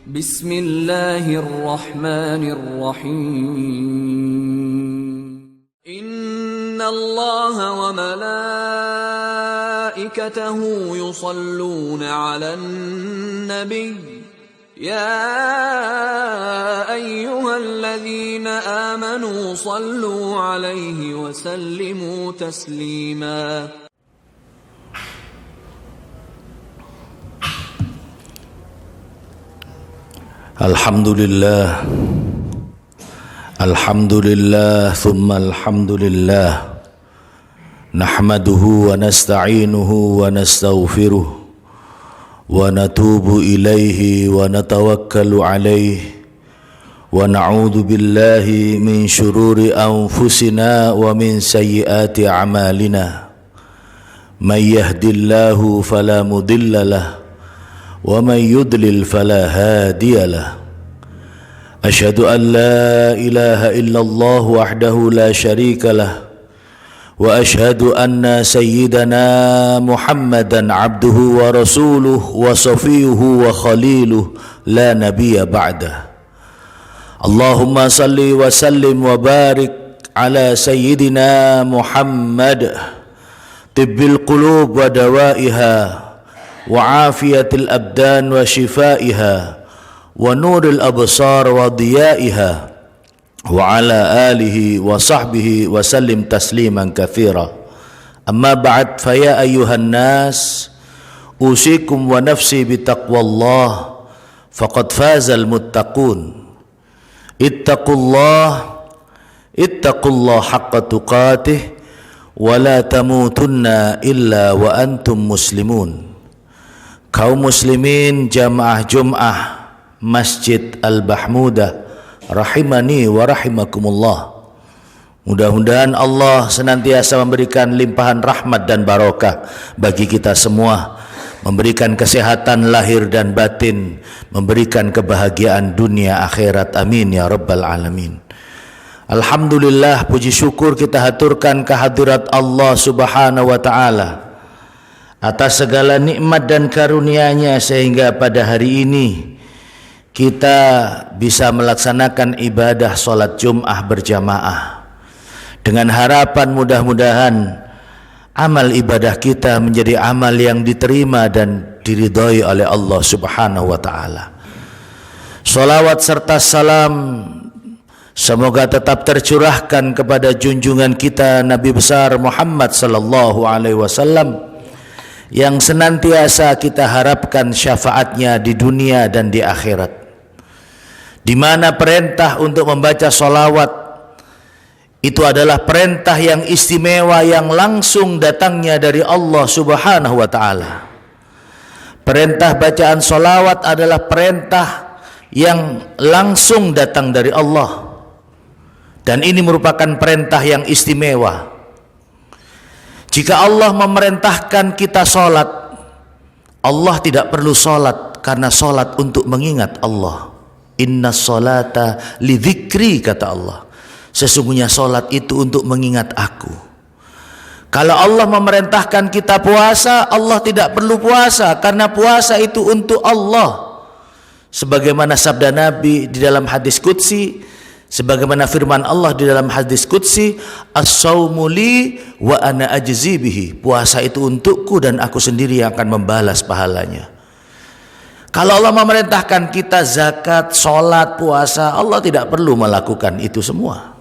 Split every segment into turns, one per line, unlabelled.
Bismillahirrahmanirrahim. Innallaha wa malaikatahu yusalluna 'alan nabiy. Ya ayyuhalladzina amanu sallu 'alaihi wa sallimu taslima.
Alhamdulillah, thumma alhamdulillah. Nahmaduhu wa nasta'inuhu wa nastaghfiruh wa natubu ilaihi wa natawakkalu alaihi wa na'udzu billahi min syururi anfusina wa min sayyiati a'malina. May yahdihillahu fala mudilla lahu ومن يضلل فلا هادي له أشهد أن لا إله إلا الله وحده لا شريك له وأشهد أن سيدنا محمدا عبده ورسوله وصفيه وخليله لا نبي بعده اللهم صل وسلم وبارك على سيدنا محمد طب القلوب ودوائها وعافية الأبدان وشفائها ونور الأبصار وضيائها وعلى آله وصحبه وسلم تسليما كثيرا أما بعد فيا أيها الناس أوصيكم ونفسي بتقوى الله فقد فاز المتقون اتقوا الله حق تقاته ولا تموتن إلا وأنتم مسلمون. Kaum muslimin jamaah Jum'ah Masjid Al-Bahmudah rahimani wa rahimakumullah. Mudah-mudahan Allah senantiasa memberikan limpahan rahmat dan barokah bagi kita semua, memberikan kesehatan lahir dan batin, memberikan kebahagiaan dunia akhirat, amin ya rabbal alamin. Alhamdulillah, puji syukur kita haturkan kehadirat Allah subhanahu wa ta'ala atas segala nikmat dan karunia-Nya sehingga pada hari ini kita bisa melaksanakan ibadah salat Jum'ah berjamaah dengan harapan mudah-mudahan amal ibadah kita menjadi amal yang diterima dan diridhoi oleh Allah Subhanahu wa taala. Shalawat serta salam semoga tetap tercurahkan kepada junjungan kita Nabi besar Muhammad sallallahu alaihi wasallam yang senantiasa kita harapkan syafaatnya di dunia dan di akhirat, di mana perintah untuk membaca sholawat itu adalah perintah yang istimewa yang langsung datangnya dari Allah subhanahu wa ta'ala. Perintah bacaan sholawat adalah perintah yang langsung datang dari Allah, dan ini merupakan perintah yang istimewa. Jika Allah memerintahkan kita sholat, Allah tidak perlu sholat karena sholat untuk mengingat Allah. Inna sholata li dzikri, kata Allah. Sesungguhnya sholat itu untuk mengingat aku. Kalau Allah memerintahkan kita puasa, Allah tidak perlu puasa karena puasa itu untuk Allah. Sebagaimana sabda Nabi di dalam hadis qudsi, sebagaimana firman Allah di dalam hadis qudsi, as-saumu li wa ana ajzi bihi. Puasa itu untukku dan aku sendiri yang akan membalas pahalanya. Kalau Allah memerintahkan kita zakat, sholat, puasa, Allah tidak perlu melakukan itu semua.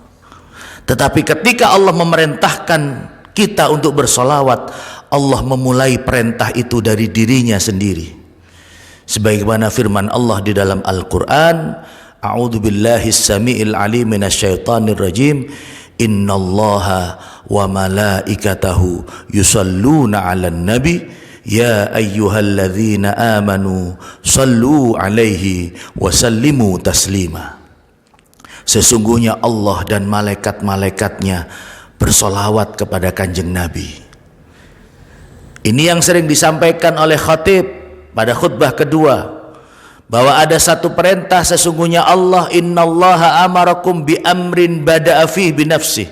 Tetapi ketika Allah memerintahkan kita untuk bersolawat, Allah memulai perintah itu dari dirinya sendiri. Sebagaimana firman Allah di dalam Al-Quran, A'udzu billahi as-sami'il 'alim minasyaitonir rajim. Innallaha wa malaikatahu yusalluna 'alan nabi ya ayyuhalladzina amanu sallu 'alaihi wa sallimu taslima. Sesungguhnya Allah dan malaikat-malaikatnya bersolawat kepada kanjeng Nabi. Ini yang sering disampaikan oleh khatib pada khutbah kedua, bahwa ada satu perintah, sesungguhnya Allah, innallaha amarakum bi amrin bada'a fi bi nafsih.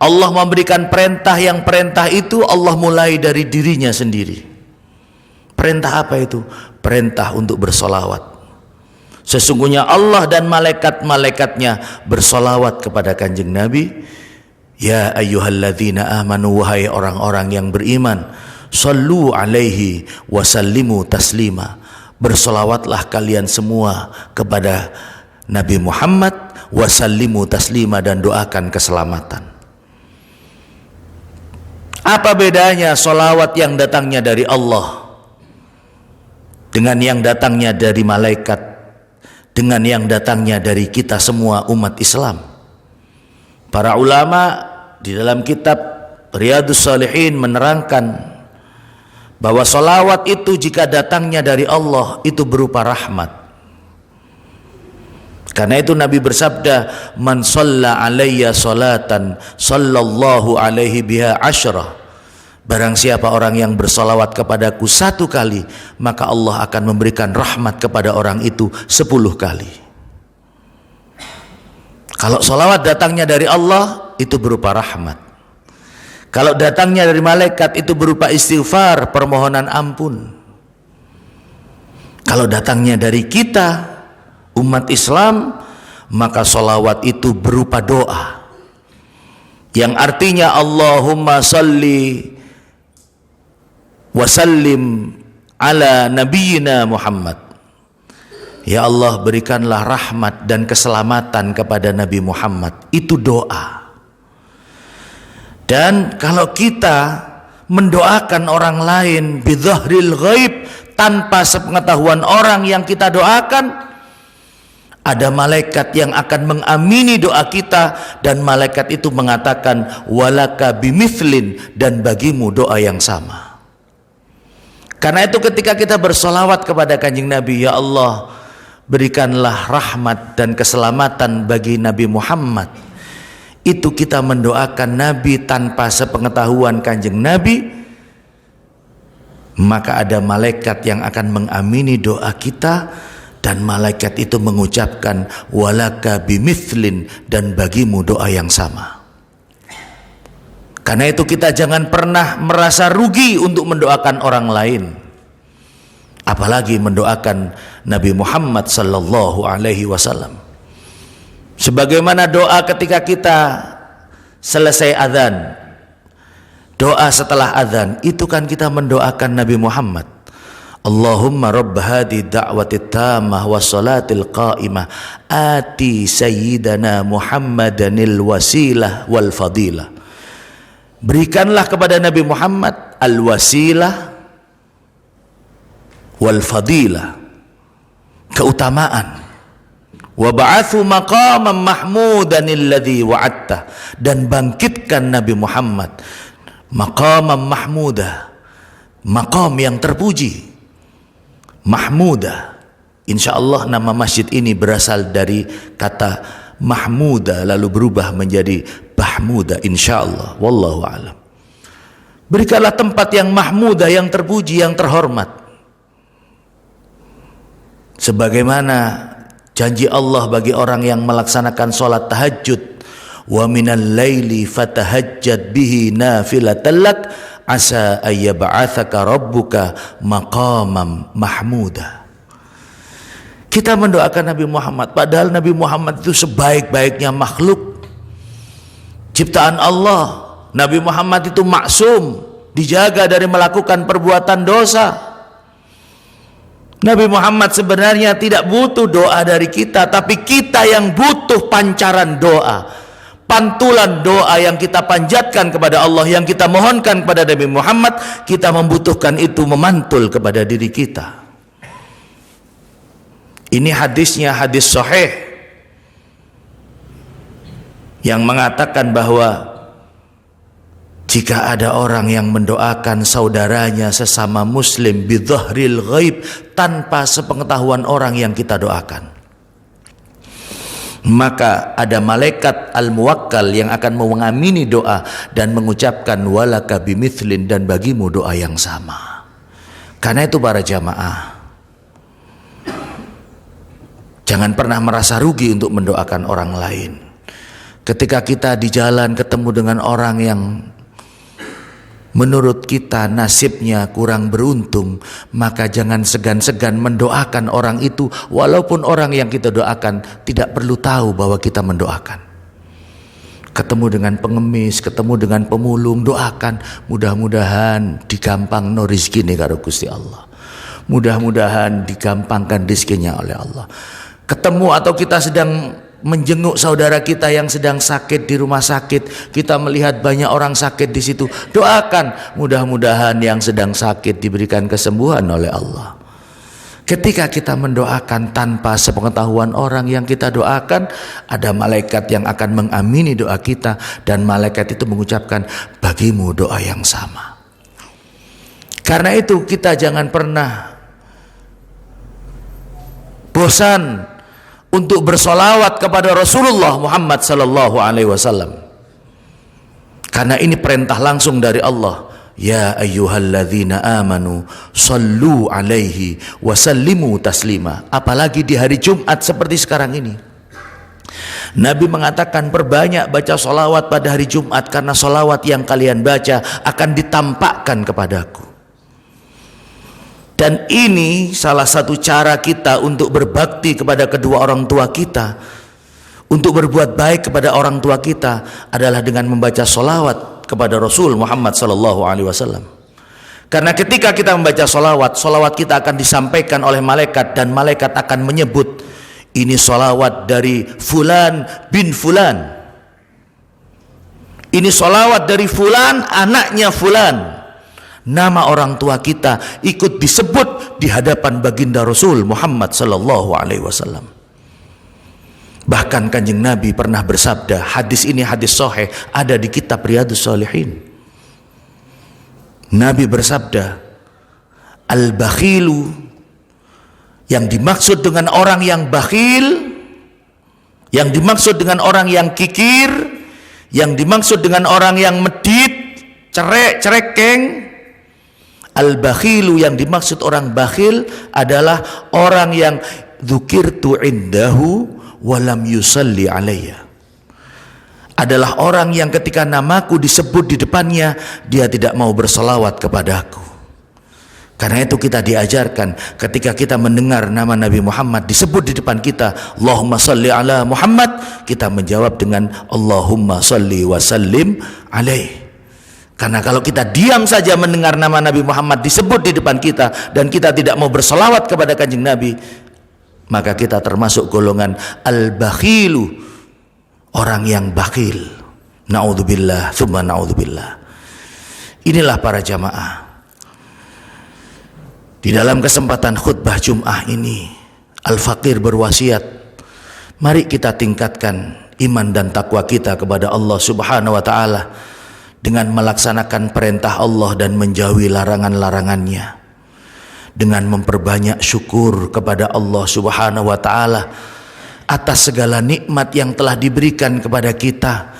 Allah memberikan perintah yang perintah itu Allah mulai dari dirinya sendiri. Perintah apa itu? Perintah untuk bersolawat. Sesungguhnya Allah dan malaikat-malaikatnya bersolawat kepada kanjeng Nabi. Ya ayyuhalladzina amanu, wahai orang-orang yang beriman, sallu alaihi wasallimu taslima. Bersolawatlah kalian semua kepada Nabi Muhammad, wasallimu taslima, dan doakan keselamatan. Apa bedanya solawat yang datangnya dari Allah dengan yang datangnya dari malaikat, dengan yang datangnya dari kita semua umat Islam? Para ulama di dalam kitab Riyadhus Shalihin menerangkan bahwa solawat itu jika datangnya dari Allah itu berupa rahmat. Karena itu Nabi bersabda, man shalla alayya salatan sallallahu alaihi biha asyra. Barang siapa orang yang bersolawat kepadaku 1 kali, maka Allah akan memberikan rahmat kepada orang itu 10 kali. Kalau solawat datangnya dari Allah, itu berupa rahmat. Kalau datangnya dari malaikat, itu berupa istighfar, permohonan ampun. Kalau datangnya dari kita, umat Islam, maka solawat itu berupa doa, yang artinya Allahumma salli wasallim ala nabiyyina Muhammad. Ya Allah, berikanlah rahmat dan keselamatan kepada Nabi Muhammad. Itu doa. Dan kalau kita mendoakan orang lain bidzahril ghaib, tanpa sepengetahuan orang yang kita doakan, ada malaikat yang akan mengamini doa kita, dan malaikat itu mengatakan walaka bimithlin, dan bagimu doa yang sama. Karena itu ketika kita bersolawat kepada kanjeng Nabi, ya Allah, berikanlah rahmat dan keselamatan bagi Nabi Muhammad, itu kita mendoakan Nabi tanpa sepengetahuan kanjeng Nabi, maka ada malaikat yang akan mengamini doa kita, dan malaikat itu mengucapkan walaka bimithlin, dan bagimu doa yang sama. Karena itu kita jangan pernah merasa rugi untuk mendoakan orang lain, apalagi mendoakan Nabi Muhammad sallallahu alaihi wasallam. Sebagaimana doa ketika kita selesai azan, doa setelah azan, itu kan kita mendoakan Nabi Muhammad. Allahumma rabb hadi da'wati tammah wassalatil qa'imah ati sayyidana Muhammadanil wasilah wal fadilah. Berikanlah kepada Nabi Muhammad al-wasilah wal fadilah, keutamaan. Wa ba'athu maqaman mahmudan alladhi wa'adta, dan bangkitkan Nabi Muhammad maqaman mahmuda, maqam yang terpuji, mahmuda. Insyaallah nama masjid ini berasal dari kata mahmuda lalu berubah menjadi bahmuda, insyaallah, wallahu alam. Berikanlah tempat yang mahmuda, yang terpuji, yang terhormat, sebagaimana janji Allah bagi orang yang melaksanakan sholat tahajud, wa minal laili fatahajjad bihi nafilatan lak asa ayyab'atsaka rabbuka maqamam mahmuda. Kita mendoakan Nabi Muhammad, padahal Nabi Muhammad itu sebaik-baiknya makhluk ciptaan Allah. Nabi Muhammad itu maksum, dijaga dari melakukan perbuatan dosa. Nabi Muhammad sebenarnya tidak butuh doa dari kita, tapi kita yang butuh pancaran doa, pantulan doa yang kita panjatkan kepada Allah, yang kita mohonkan kepada Nabi Muhammad. Kita membutuhkan itu memantul kepada diri kita. Ini hadisnya hadis sahih yang mengatakan bahwa jika ada orang yang mendoakan saudaranya sesama muslim bidzahril ghaib, tanpa sepengetahuan orang yang kita doakan, maka ada malaikat al-muwakkal yang akan mengamini doa dan mengucapkan walaka bimithlin, dan bagimu doa yang sama. Karena itu para jamaah, jangan pernah merasa rugi untuk mendoakan orang lain. Ketika kita di jalan ketemu dengan orang yang menurut kita nasibnya kurang beruntung, maka jangan segan-segan mendoakan orang itu, walaupun orang yang kita doakan tidak perlu tahu bahwa kita mendoakan. Ketemu dengan pengemis, ketemu dengan pemulung, doakan, mudah-mudahan digampangno rezekine karo Gusti Allah. Mudah-mudahan digampangkan rezekinya oleh Allah. Ketemu atau kita sedang menjenguk saudara kita yang sedang sakit di rumah sakit, kita melihat banyak orang sakit di situ, doakan, mudah-mudahan yang sedang sakit diberikan kesembuhan oleh Allah. Ketika kita mendoakan tanpa sepengetahuan orang yang kita doakan, ada malaikat yang akan mengamini doa kita, dan malaikat itu mengucapkan bagimu doa yang sama. Karena itu kita jangan pernah bosan untuk bersolawat kepada Rasulullah Muhammad sallallahu alaihi wasallam. Karena ini perintah langsung dari Allah. Ya ayyuhalladzina amanu sallu alaihi wa sallimu taslima. Apalagi di hari Jumat seperti sekarang ini. Nabi mengatakan perbanyak baca solawat pada hari Jumat, karena solawat yang kalian baca akan ditampakkan kepadaku. Dan ini salah satu cara kita untuk berbakti kepada kedua orang tua kita, untuk berbuat baik kepada orang tua kita, adalah dengan membaca solawat kepada Rasul Muhammad SAW. Karena ketika kita membaca solawat, solawat kita akan disampaikan oleh malaikat, dan malaikat akan menyebut, ini solawat dari Fulan bin Fulan, ini solawat dari Fulan anaknya Fulan. Nama orang tua kita ikut disebut di hadapan baginda Rasul Muhammad sallallahu alaihi wasallam. Bahkan Kanjeng Nabi pernah bersabda, hadis ini hadis sahih, ada di kitab Riyadhus Shalihin. Nabi bersabda, al-bakhilu, yang dimaksud dengan orang yang bakhil, yang dimaksud dengan orang yang kikir, yang dimaksud dengan orang yang medit, cerekeng. Al-bakhilu, yang dimaksud orang bakhil adalah orang yang dzukirtu indahu walam yusalli alayya. Adalah orang yang ketika namaku disebut di depannya, dia tidak mau berselawat kepadaku. Karena itu kita diajarkan ketika kita mendengar nama Nabi Muhammad disebut di depan kita, Allahumma salli ala Muhammad, kita menjawab dengan Allahumma salli wa sallim alaihi. Karena kalau kita diam saja mendengar nama Nabi Muhammad disebut di depan kita, dan kita tidak mau berselawat kepada Kanjeng Nabi, maka kita termasuk golongan al-bakhilu, orang yang bakhil. Na'udzubillah, tsumma na'udzubillah. Inilah para jamaah, di dalam kesempatan khutbah Jum'ah ini, Al-Fakir berwasiat, mari kita tingkatkan iman dan takwa kita kepada Allah Subhanahu wa ta'ala dengan melaksanakan perintah Allah dan menjauhi larangan-larangannya, dengan memperbanyak syukur kepada Allah Subhanahu wa ta'ala atas segala nikmat yang telah diberikan kepada kita,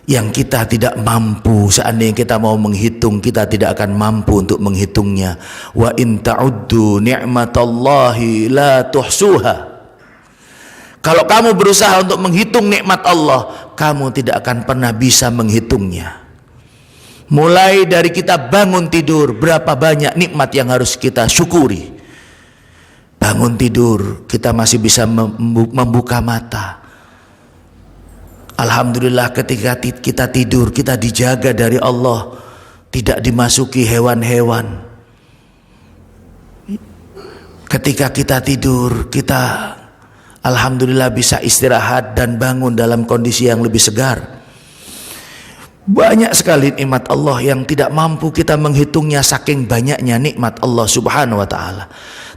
yang kita tidak mampu. Seandainya kita mau menghitung, kita tidak akan mampu untuk menghitungnya. Wa in ta'uddu ni'matallahi la tuhsuha. Kalau kamu berusaha untuk menghitung nikmat Allah, kamu tidak akan pernah bisa menghitungnya. Mulai dari kita bangun tidur, berapa banyak nikmat yang harus kita syukuri. Bangun tidur, kita masih bisa membuka mata. Alhamdulillah, ketika kita tidur, kita dijaga dari Allah, tidak dimasuki hewan-hewan. Ketika kita tidur, kita alhamdulillah bisa istirahat dan bangun dalam kondisi yang lebih segar. Banyak sekali nikmat Allah yang tidak mampu kita menghitungnya, saking banyaknya nikmat Allah Subhanahu wa ta'ala.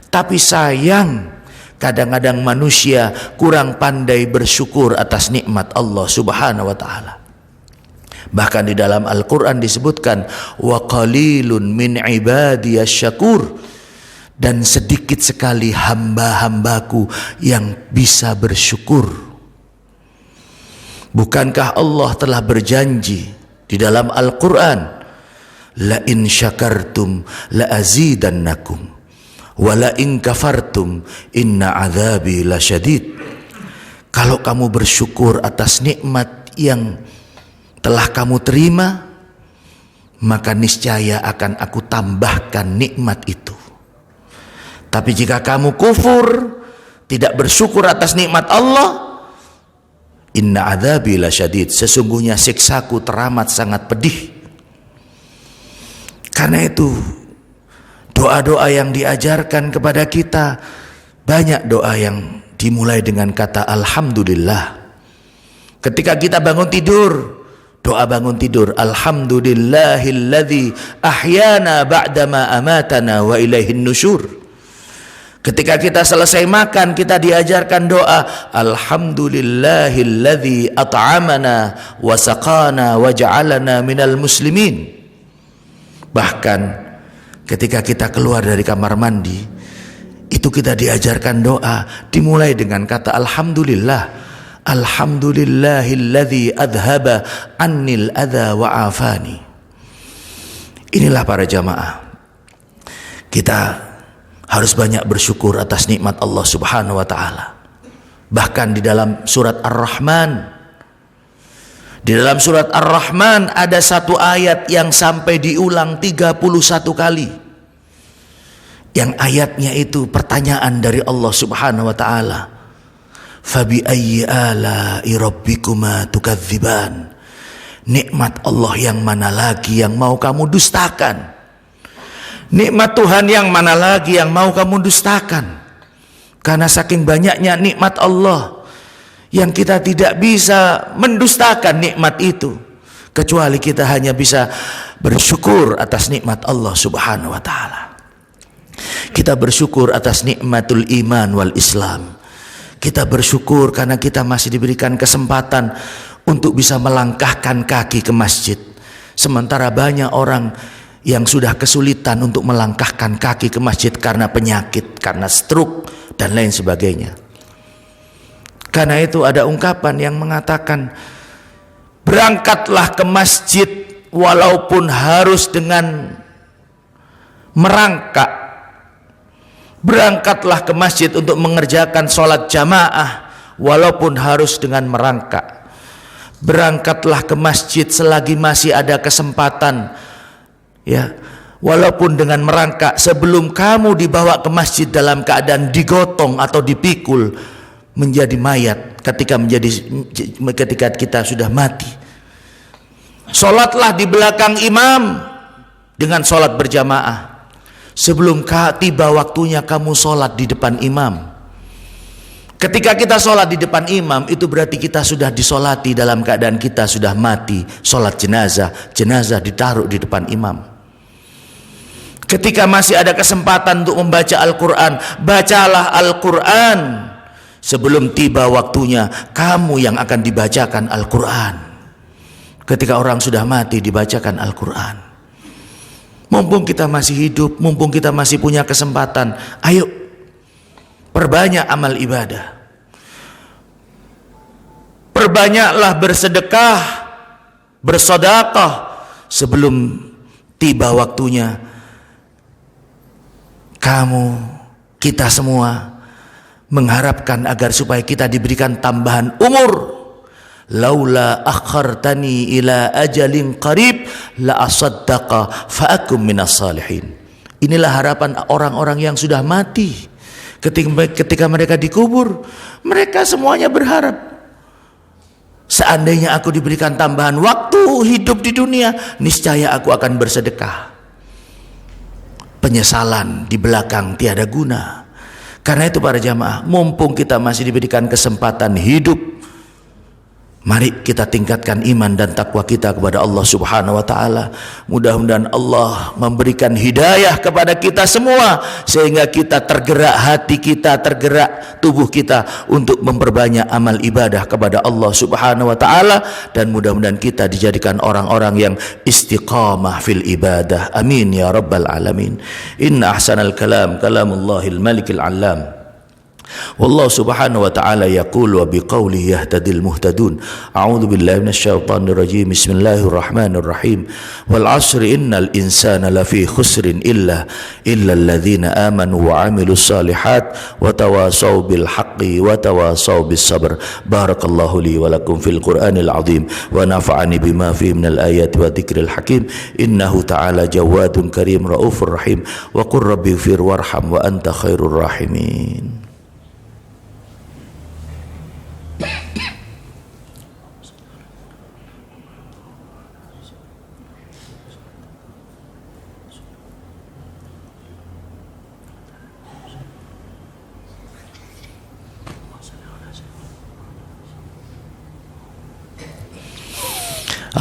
Tapi sayang, kadang-kadang manusia kurang pandai bersyukur atas nikmat Allah Subhanahu wa ta'ala. Bahkan di dalam Al-Quran disebutkan, wa qalilun min ibadiyas syakur, dan sedikit sekali hamba-hambaku yang bisa bersyukur. Bukankah Allah telah berjanji di dalam Al-Quran, la in syakartum la azidannakum wa la in kafartum inna adzabi lasyadid. Kalau kamu bersyukur atas nikmat yang telah kamu terima, maka niscaya akan aku tambahkan nikmat itu. Tapi jika kamu kufur, tidak bersyukur atas nikmat Allah, inna adzabi lasyadid, sesungguhnya siksaku teramat sangat pedih. Karena itu doa-doa yang diajarkan kepada kita, banyak doa yang dimulai dengan kata alhamdulillah. Ketika kita bangun tidur, doa bangun tidur, alhamdulillahilladzi ahyana ba'dama amatana wa ilaihin nusyur. Ketika kita selesai makan, kita diajarkan doa, alhamdulillahilladzi at'amana wa saqana wa ja'alana minal muslimin. Bahkan ketika kita keluar dari kamar mandi, itu kita diajarkan doa dimulai dengan kata alhamdulillah. Alhamdulillahilladzi adhaba annil adha wa afani. Inilah para jamaah, kita harus banyak bersyukur atas nikmat Allah Subhanahu wa taala. Bahkan di dalam surat Ar-Rahman, ada satu ayat yang sampai diulang 31 kali. Yang ayatnya itu pertanyaan dari Allah Subhanahu wa taala. Fabi ayyi ala'i rabbikuma tukadziban. Nikmat Allah yang mana lagi yang mau kamu dustakan? Nikmat Tuhan yang mana lagi yang mau kamu dustakan? Karena saking banyaknya nikmat Allah yang kita tidak bisa mendustakan nikmat itu, kecuali kita hanya bisa bersyukur atas nikmat Allah Subhanahu wa taala. Kita bersyukur atas nikmatul iman wal Islam. Kita bersyukur karena kita masih diberikan kesempatan untuk bisa melangkahkan kaki ke masjid. Sementara banyak orang yang sudah kesulitan untuk melangkahkan kaki ke masjid karena penyakit, karena stroke dan lain sebagainya. Karena itu ada ungkapan yang mengatakan, berangkatlah ke masjid walaupun harus dengan merangkak. Berangkatlah ke masjid untuk mengerjakan sholat jamaah walaupun harus dengan merangkak. Berangkatlah ke masjid selagi masih ada kesempatan, ya, walaupun dengan merangkak, sebelum kamu dibawa ke masjid dalam keadaan digotong atau dipikul menjadi mayat ketika kita sudah mati. Sholatlah di belakang imam dengan sholat berjamaah sebelum tiba waktunya kamu sholat di depan imam. Ketika kita sholat di depan imam, itu berarti kita sudah disolati dalam keadaan kita sudah mati. Sholat jenazah ditaruh di depan imam. Ketika masih ada kesempatan untuk membaca Al-Quran, bacalah Al-Quran sebelum tiba waktunya kamu yang akan dibacakan Al-Quran. Ketika orang sudah mati, dibacakan Al-Quran. Mumpung kita masih hidup, mumpung kita masih punya kesempatan, ayo perbanyak amal ibadah. Perbanyaklah bersedekah, bersedekah sebelum tiba waktunya kita semua mengharapkan agar supaya kita diberikan tambahan umur. Laula akhartani ila ajalin qarib la asaddaqa fa akum minas salihin. Inilah harapan orang-orang yang sudah mati. Ketika mereka dikubur, mereka semuanya berharap, seandainya aku diberikan tambahan waktu hidup di dunia, niscaya aku akan bersedekah. Penyesalan di belakang tiada guna. Karena itu para jamaah, mumpung kita masih diberikan kesempatan hidup, mari kita tingkatkan iman dan takwa kita kepada Allah Subhanahu wa taala. Mudah-mudahan Allah memberikan hidayah kepada kita semua sehingga kita tergerak hati kita, tergerak tubuh kita untuk memperbanyak amal ibadah kepada Allah Subhanahu wa taala, dan mudah-mudahan kita dijadikan orang-orang yang istiqamah fil ibadah. Amin ya rabbal alamin. Inna ahsanal kalam kalamullahil malikil alam. والله سبحانه وتعالى يقول وبقوله يهتدي المهتدون أعوذ بالله من الشيطان الرجيم بسم الله الرحمن الرحيم والعصر إن الإنسان لفي خسر إلا الذين آمنوا وعملوا الصالحات وتواصوا بالحق وتواصوا بالصبر بارك الله لي ولكم في القرآن العظيم ونفعني بما فيه من الآيات والذكر الحكيم إنه تعالى جواد كريم رؤوف رحيم وقل ربي اغفر وارحم وأنت خير الراحمين.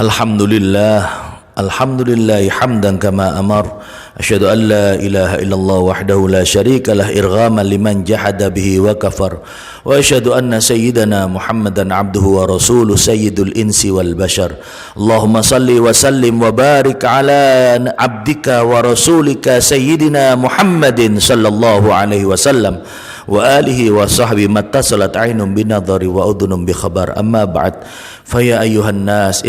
Alhamdulillah hamdan kama amar asyhadu an la ilaha illallah wahdahu la syarika lah irghaman liman jahada bihi wa kafar wa asyhadu anna sayyidana Muhammadan abduhu wa rasuluh sayyidul insi wal bashar Allahumma salli wa sallim wa barik ala abdika wa rasulika sayyidina Muhammadin sallallahu alaihi wasallam wa alihi wa sahbihi mattasalat ainun binadhari wa udhunun bi khabar amma ba'd faya ayyuhan nas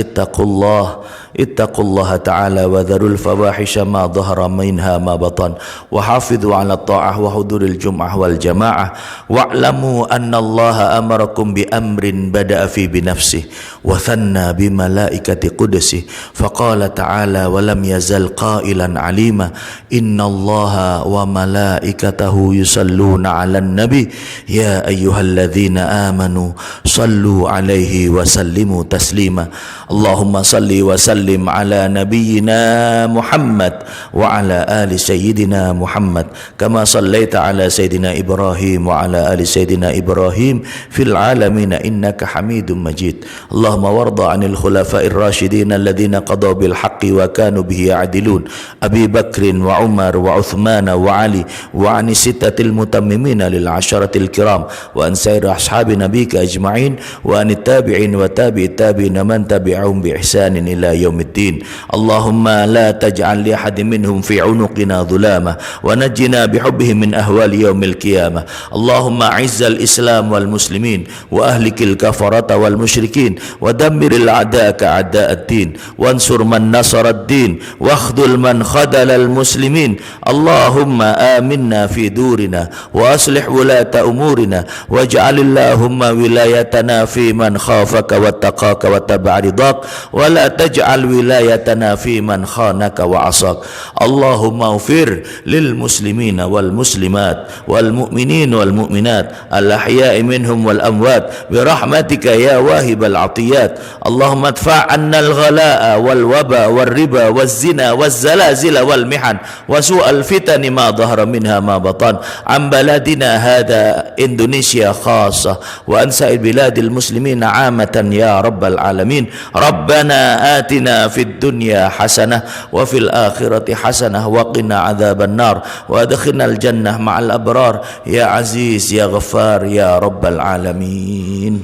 ittaqullaha ta'ala wa dharul fawahisha ma dhahara minha ma batan wa hafidhu 'ala ta'ah wa huduril jum'ah wal jama'ah wa'lamu anna allaha amarakum bi amrin bada'a fi bi nafsihi wa thanna bi malaikati qudsi faqala ta'ala wa lam yazal qailan 'alima inna allaha wa malaikatahu yusalluna 'alan nabi ya ayyuhalladzina amanu sallu 'alaihi wa sallimu taslima Allahumma salli wa sallim ala nabiyyina Muhammad wa ala ali sayyidina Muhammad kama sallaita ala sayyidina Ibrahim wa ala ali sayyidina Ibrahim fil alamin innaka Hamidum Majid. Allahumma warda 'anil khulafa'ir rasyidin alladhina qadaw bil haqqi wa kanu bihi ya'dilun Abi Bakr wa Umar wa Uthman wa Ali wa 'anis sittatil mutammimin lil 'asharatil kiram wa an sair ashabi nabika ajma'in wa anit tabi'in wa tabi'it tabi'in man tabi'ahum bi ihsanin ila yaumiddin. Allahumma la taj'al li ahadin minhum fi 'unuqina dhulama wa najjina bihubbihim min ahwali yaumil qiyamah. Allahumma 'izzal islam wal muslimin wa ahlikil kafarata wal musyrikin wa dammiril a'da'aka a'da'ad-din wansur man nasarad-din wakhdhul man khadalal muslimin. Allahumma aminna fi durina wa aslih wulata umurina waj'alillahumma wilayatana fi man khafaka wattaqaka wattaba'a ridak wa la taj'al wilayatana fi man khanaka wa asak. Allahumma ighfir lil muslimina wal muslimat wal mu'minin wal mu'minat al ahya'i minhum wal amwat bi rahmatika ya wahibal atiyat. Allahumma adfa' 'anna al ghalaa wal waba wal riba waz zina waz zalazil wal mihan wa su'al fitani ma dhahara minha ma batan an baladina hada Indonesia khassa wa an sa'ir biladil muslimina 'amatan ya rabbal alamin. Rabbana atina fid dunya hasanah wa fil akhirati hasanah wa qina adzaban nar wa adkhilnal jannah ma'al abrar ya aziz ya ghaffar ya rabbal alamin.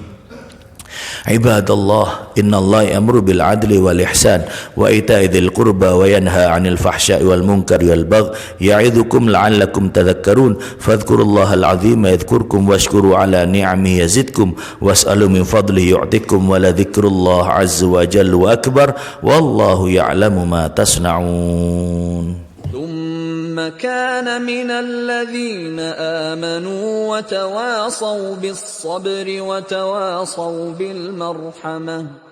Ibadallah innallaha ya'muru bil adli wal ihsan wa ita'i dzil qurba wa yanha 'anil fahsya'i wal munkari wal baghi ya'idzukum la'allakum tadhakkarun fadhkurullahal 'azima yadhkurkum washkuru 'ala ni'amihi yazidkum was'alu min fadlihi yu'tikum wa la dzikrullahi 'azza wa jalla wa akbar wallahu ya'lamu ma tasna'un.
ثم كان من الذين آمنوا وتواصوا بالصبر وتواصوا بالمرحمة